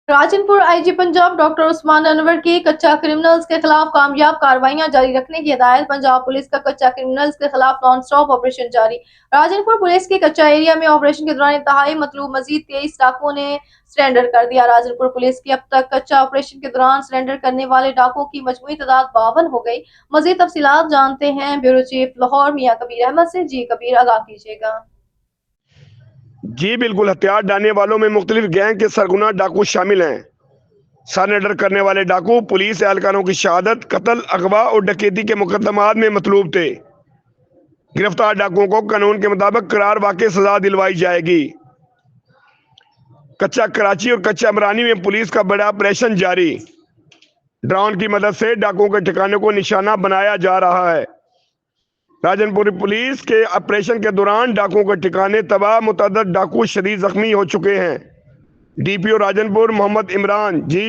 Rajanpur IG Punjab doctor Usman Anwar की कच्चा criminals के खिलाफ कामयाब कार्रवाइयां जारी रखने की हिदायत। पंजाब पुलिस का कच्चा क्रिमिनल्स के खिलाफ नॉन स्टॉप ऑपरेशन जारी। राजनपुर पुलिस के कच्चा एरिया में ऑपरेशन के दौरान इंतहाई मतलूब मजीद 23 डाकुओं ने सरेंडर कर दिया। राजनपुर पुलिस की अब तक कच्चा ऑपरेशन के दौरान सरेंडर करने वाले डाकुओं की मजमूई तादाद 52 हो गई। मजीद तफसीलात जानते हैं ब्यूरो चीफ लाहौर मियां कबीर अहमद से। जी कबीर, आगाह कीजिएगा। जी बिल्कुल, हथियार डालने वालों में मुख्तलिफ गैंग के सरगना डाकू शामिल हैं। सरेंडर करने वाले डाकू पुलिस एहलकारों की शहादत, कत्ल, अगवा और डकैती के मुकदमात में मतलूब थे। गिरफ्तार डाकुओं को कानून के मुताबिक करार वाक़ई सजा दिलवाई जाएगी। कच्चा कराची और कच्चा अमरानी में पुलिस का बड़ा ऑपरेशन जारी। ड्रोन की मदद से डाकुओं के ठिकाने को निशाना बनाया जा रहा है। राजनपुर पुलिस के ऑपरेशन के दौरान डाकुओं के ठिकाने तबाह, मुतअद्दिद डाकू शदीद जख्मी हो चुके हैं। डीपीओ राजनपुर मोहम्मद इमरान। जी।